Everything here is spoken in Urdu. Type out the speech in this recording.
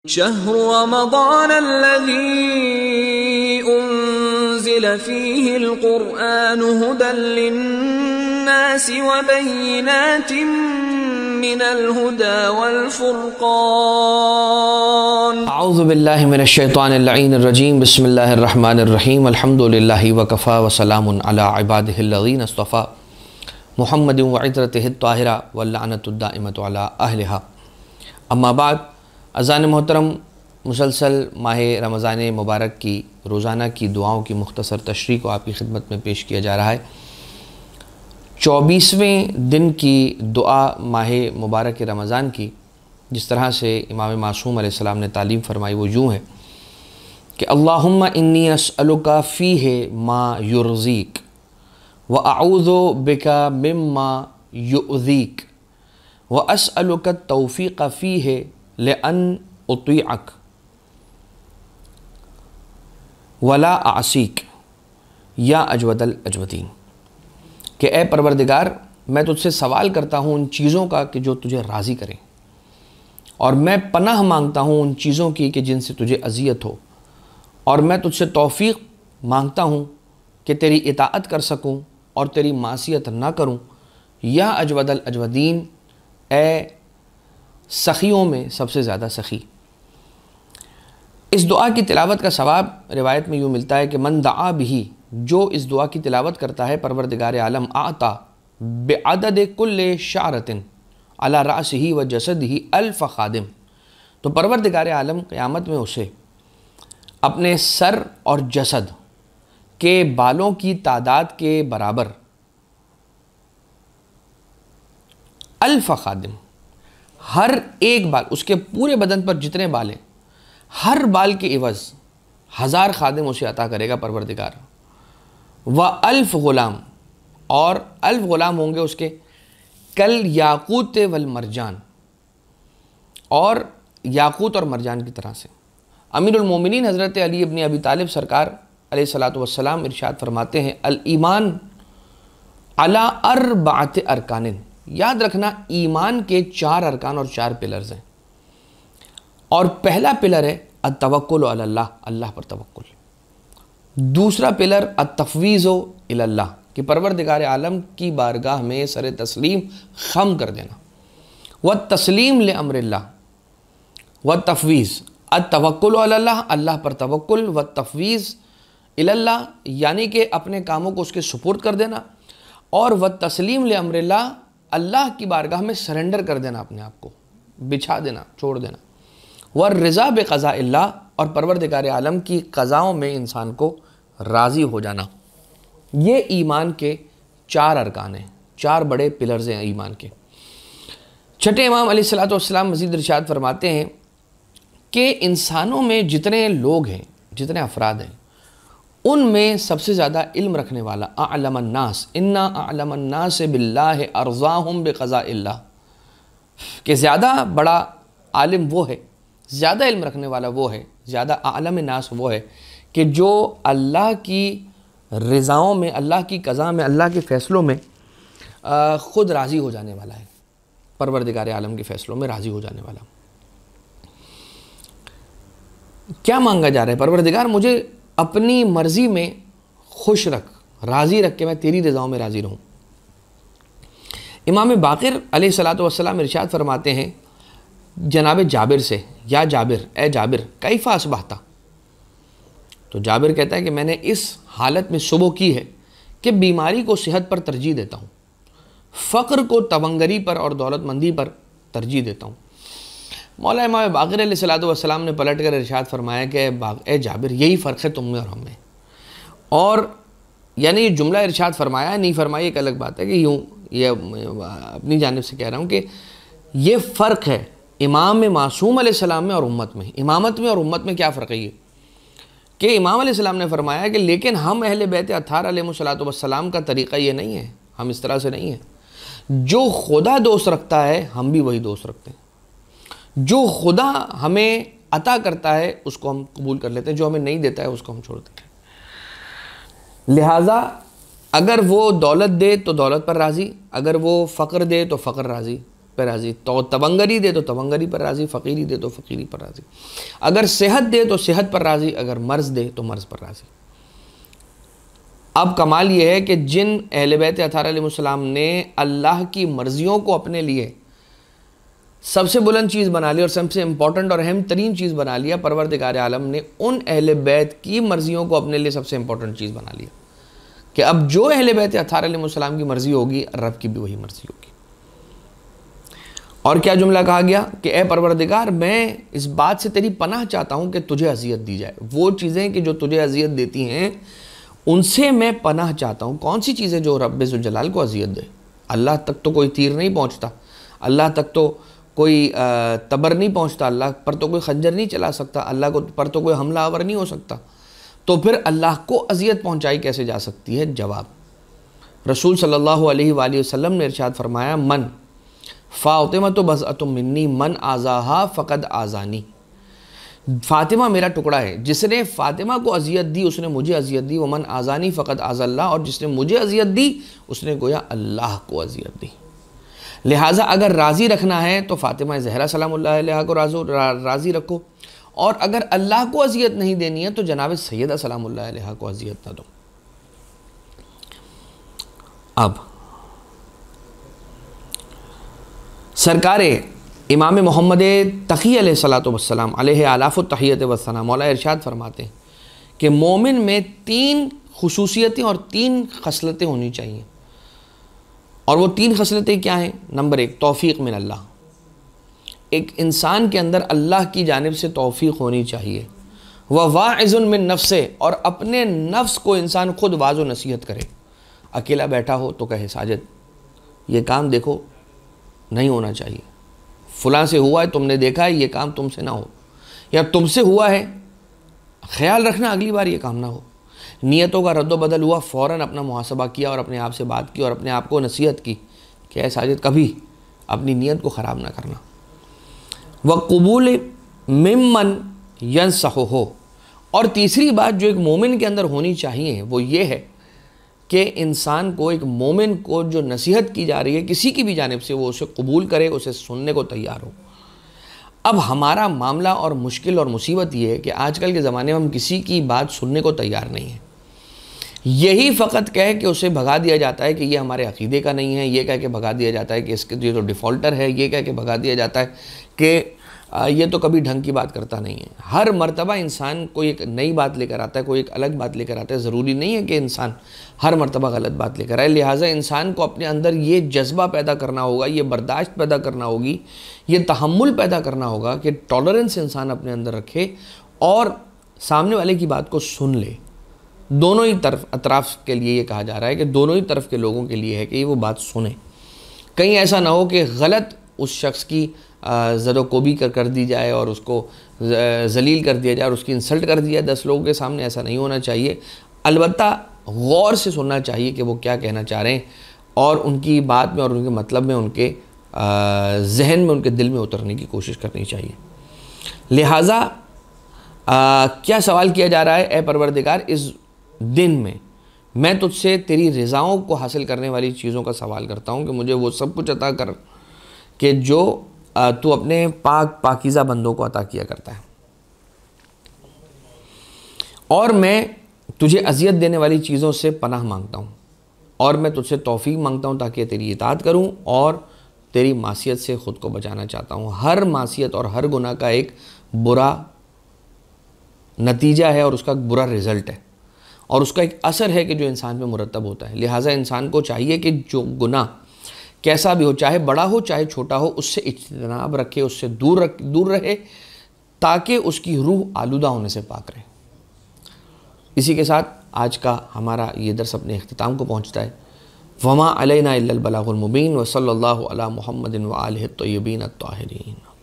شهر رمضان الذي أنزل فيه القرآن هدى للناس وبينات من الهدى والفرقان اعوذ باللہ من الشیطان اللعین الرجیم بسم اللہ الرحمن الرحیم الحمد للہ وکفا وسلام علی عبادہ الذین اصطفا محمد وعطرتہ الطاہرہ واللعنۃ الدائمۃ علی اہلہا اما بعد اذان محترم مسلسل ماہ رمضان مبارک کی روزانہ کی دعاؤں کی مختصر تشریح کو آپ کی خدمت میں پیش کیا جا رہا ہے۔ 24ویں دن کی دعا ماہ مبارک رمضان کی جس طرح سے امام معصوم علیہ السلام نے تعلیم فرمائی وہ یوں ہے کہ اللہم انی اسألک فیہ ما یرضیک واعوذ بک مما یؤذیک واسألک التوفیق فیہ لأن اطیعک ولا اعصیک یا اجود الاجودین، کہ اے پروردگار میں تجھ سے سوال کرتا ہوں ان چیزوں کا کہ جو تجھے راضی کریں، اور میں پناہ مانگتا ہوں ان چیزوں کی کہ جن سے تجھے اذیت ہو، اور میں تجھ سے توفیق مانگتا ہوں کہ تیری اطاعت کر سکوں اور تیری معصیت نہ کروں، یا اجود الاجودین اے سخیوں میں سب سے زیادہ سخی۔ اس دعا کی تلاوت کا ثواب روایت میں یوں ملتا ہے کہ من دعا بھی، جو اس دعا کی تلاوت کرتا ہے پروردگار عالم اعطا بعدد کل شعرۃ علی رأسہ و جسدہ الف خادم، تو پروردگار عالم قیامت میں اسے اپنے سر اور جسد کے بالوں کی تعداد کے برابر الف خادم، ہر ایک بال، اس کے پورے بدن پر جتنے بال ہیں ہر بال کے عوض 1000 خادم اسے عطا کرے گا پروردگار، و الف غلام، اور 1000 غلام ہوں گے اس کے کل یاقوت والمرجان، اور یاقوت اور مرجان کی طرح سے۔ امیر المومنین حضرت علی ابن ابی طالب سرکار علیہ الصلوۃ ارشاد فرماتے ہیں الایمان علی 4 ارکان، یاد رکھنا ایمان کے 4 ارکان اور 4 پلرز ہیں، اور پہلا پلر ہے التوکل علی اللہ، اللہ پر توکل۔ دوسرا پلر التفویض الی اللہ، کہ پروردگار عالم کی بارگاہ میں سر تسلیم خم کر دینا، والتسلیم لامر اللہ، والتفویض، التوکل علی اللہ، اللہ پر توکل، والتفویض الی اللہ یعنی کہ اپنے کاموں کو اس کے سپرد کر دینا، اور والتسلیم لامر اللہ، اللہ کی بارگاہ میں سرنڈر کر دینا، اپنے آپ کو بچھا دینا، چھوڑ دینا، والرضا بقضاء اللہ، اور پروردگار عالم کی قضاؤں میں انسان کو راضی ہو جانا۔ یہ ایمان کے 4 ارکان ہیں، 4 بڑے پلرز ہیں ایمان کے۔ چھٹے امام علیہ السلام مزید ارشاد فرماتے ہیں کہ انسانوں میں جتنے لوگ ہیں، جتنے افراد ہیں، ان میں سب سے زیادہ علم رکھنے والا اعلم الناس انا اعلم الناس باللہ ارضاہم بقضاء اللہ، کہ زیادہ بڑا عالم وہ ہے، زیادہ علم رکھنے والا وہ ہے، زیادہ عالم الناس وہ ہے کہ جو اللہ کی رضاؤں میں، اللہ کی قضاء میں، اللہ کے فیصلوں میں خود راضی ہو جانے والا ہے، پروردگار عالم کے فیصلوں میں راضی ہو جانے والا۔ کیا مانگا جا رہا ہے؟ پروردگار مجھے اپنی مرضی میں خوش رکھ، راضی رکھ، کہ میں تیری رضاؤں میں راضی رہوں۔ امام باقر علیہ السلام ارشاد فرماتے ہیں جناب جابر سے، یا جابر، اے جابر کیف اصبحت، تو جابر کہتا ہے کہ میں نے اس حالت میں صبح کی ہے کہ بیماری کو صحت پر ترجیح دیتا ہوں، فقر کو تونگری پر اور دولت مندی پر ترجیح دیتا ہوں۔ مولا امام باقر علیہ السلام نے پلٹ کر ارشاد فرمایا کہ اے جابر یہی فرق ہے تم میں اور ہم میں، اور یعنی یہ جملہ ارشاد فرمایا نہیں فرمایا ایک الگ بات ہے، کہ یوں یہ اپنی جانب سے کہہ رہا ہوں کہ یہ فرق ہے امام معصوم علیہ السلام میں اور امت میں، امامت میں اور امت میں کیا فرق ہے یہ، کہ امام علیہ السلام نے فرمایا کہ لیکن ہم اہل بیت اطہار علیہ السلام کا طریقہ یہ نہیں ہے، ہم اس طرح سے نہیں ہیں، جو خدا دوست رکھتا ہے ہم بھی وہی دوست رکھتے ہیں، جو خدا ہمیں عطا کرتا ہے اس کو ہم قبول کر لیتے ہیں، جو ہمیں نہیں دیتا ہے اس کو ہم چھوڑ دیتے ہیں۔ لہٰذا اگر وہ دولت دے تو دولت پر راضی، اگر وہ فقر دے تو فقر راضی، پہ راضی، تو تونگری دے تو تونگری پر راضی، فقیری دے تو فقیری پر راضی، اگر صحت دے تو صحت پر راضی، اگر مرض دے تو مرض پر راضی۔ اب کمال یہ ہے کہ جن اہل بیت اطہار علیہ السلام نے اللہ کی مرضیوں کو اپنے لیے سب سے بلند چیز بنا لی اور سب سے امپورٹنٹ اور اہم ترین چیز بنا لیا، پروردگار عالم نے ان اہل بیت کی مرضیوں کو اپنے لیے سب سے امپورٹنٹ چیز بنا لیا کہ اب جو اہل بیت اطہار علیہ السلام کی مرضی ہوگی، رب کی بھی وہی مرضی ہوگی۔ اور کیا جملہ کہا گیا کہ اے پروردگار، میں اس بات سے تیری پناہ چاہتا ہوں کہ تجھے اذیت دی جائے۔ وہ چیزیں کہ جو تجھے اذیت دیتی ہیں ان سے میں پناہ چاہتا ہوں۔ کون سی چیزیں جو رب ذوالجلال کو اذیت دے؟ اللہ تک تو کوئی تیر نہیں پہنچتا، اللہ تک تو کوئی تبر نہیں پہنچتا، اللہ پر تو کوئی خنجر نہیں چلا سکتا، اللہ پر تو کوئی حملہ آور نہیں ہو سکتا، تو پھر اللہ کو اذیت پہنچائی کیسے جا سکتی ہے؟ جواب، رسول صلی اللہ علیہ وآلہ وسلم نے ارشاد فرمایا، من فاطمۃ بضعۃ منی من آذاہا فقد آذانی۔ فاطمہ میرا ٹکڑا ہے، جس نے فاطمہ کو اذیت دی اس نے مجھے اذیت دی، ومن آذانی فقد آذى اللہ، اور جس نے مجھے اذیت دی اس نے گویا اللہ کو اذیت دی۔ لہٰذا اگر راضی رکھنا ہے تو فاطمہ زہرا سلام اللہ علیہ کو راضی رکھو، اور اگر اللہ کو اذیت نہیں دینی ہے تو جناب سیدہ سلام اللہ علیہ کو اذیت نہ دو۔ اب سرکار امام محمد تقی علیہ السلام علیہ آلاف التحیت والثناء مولا ارشاد فرماتے ہیں کہ مومن میں 3 خصوصیتیں اور 3 خصلتیں ہونی چاہیے، اور وہ 3 خصلتیں کیا ہیں؟ نمبر 1، توفیق من اللہ، ایک انسان کے اندر اللہ کی جانب سے توفیق ہونی چاہیے، وواعظ من نفسہ، اور اپنے نفس کو انسان خود واعظ و نصیحت کرے۔ اکیلا بیٹھا ہو تو کہے ساجد یہ کام دیکھو نہیں ہونا چاہیے، فلاں سے ہوا ہے تم نے دیکھا ہے یہ کام تم سے نہ ہو، یا تم سے ہوا ہے خیال رکھنا اگلی بار یہ کام نہ ہو۔ نیتوں کا رد و بدل ہوا، فوراً اپنا محاسبہ کیا اور اپنے آپ سے بات کی اور اپنے آپ کو نصیحت کی کہ اے ساجد کبھی اپنی نیت کو خراب نہ کرنا۔ وقبول ممن ینصحہ، اور تیسری بات جو ایک مومن کے اندر ہونی چاہیے وہ یہ ہے کہ انسان کو، ایک مومن کو جو نصیحت کی جا رہی ہے کسی کی بھی جانب سے، وہ اسے قبول کرے، اسے سننے کو تیار ہو۔ اب ہمارا معاملہ اور مشکل اور مصیبت یہ ہے کہ آج کل کے زمانے میں ہم کسی کی بات سننے کو تیار نہیں ہیں، یہی فقط کہہ کہ اسے بھگا دیا جاتا ہے کہ یہ ہمارے عقیدے کا نہیں ہے، یہ کہہ کے بھگا دیا جاتا ہے کہ اس کے یہ تو ڈیفالٹر ہے، یہ کہہ کے بھگا دیا جاتا ہے کہ یہ تو کبھی ڈھنگ کی بات کرتا نہیں ہے۔ ہر مرتبہ انسان کوئی ایک نئی بات لے کر آتا ہے، کوئی ایک الگ بات لے کر آتا ہے، ضروری نہیں ہے کہ انسان ہر مرتبہ غلط بات لے کر آئے۔ لہٰذا انسان کو اپنے اندر یہ جذبہ پیدا کرنا ہوگا، یہ برداشت پیدا کرنا ہوگی، یہ تحمل پیدا کرنا ہوگا کہ ٹالرنس انسان اپنے اندر رکھے اور سامنے والے کی بات کو سن لے۔ دونوں ہی اطراف کے لیے یہ کہا جا رہا ہے کہ دونوں ہی طرف کے لوگوں کے لیے ہے کہ یہ وہ بات سنیں، کہیں ایسا نہ ہو کہ غلط اس شخص کی زد و کوبی کر دی جائے اور اس کو ذلیل کر دیا جائے اور اس کی انسلٹ کر دیا 10 لوگوں کے سامنے۔ ایسا نہیں ہونا چاہیے، البتہ غور سے سننا چاہیے کہ وہ کیا کہنا چاہ رہے ہیں، اور ان کی بات میں اور ان کے مطلب میں، ان کے ذہن میں، ان کے دل میں اترنے کی کوشش کرنی چاہیے۔ لہٰذا کیا سوال کیا جا رہا ہے؟ اے پروردگار، اس دن میں تجھ سے تیری رضاؤں کو حاصل کرنے والی چیزوں کا سوال کرتا ہوں کہ مجھے وہ سب کچھ عطا کر کہ جو تو اپنے پاکیزہ بندوں کو عطا کیا کرتا ہے، اور میں تجھے اذیت دینے والی چیزوں سے پناہ مانگتا ہوں، اور میں تجھ سے توفیق مانگتا ہوں تاکہ تیری اطاعت کروں، اور تیری معصیت سے خود کو بچانا چاہتا ہوں۔ ہر معصیت اور ہر گناہ کا ایک برا نتیجہ ہے اور اس کا برا رزلٹ ہے، اور اس کا ایک اثر ہے کہ جو انسان پہ مرتب ہوتا ہے۔ لہٰذا انسان کو چاہیے کہ جو گناہ کیسا بھی ہو، چاہے بڑا ہو چاہے چھوٹا ہو، اس سے اجتناب رکھے، اس سے دور رہے، تاکہ اس کی روح آلودہ ہونے سے پاک رہے۔ اسی کے ساتھ آج کا ہمارا یہ درس اپنے اختتام کو پہنچتا ہے۔ وما علینا الا البلاغ المبین، وصلی اللہ علی محمد وآلہ الطیبین الطاہرین۔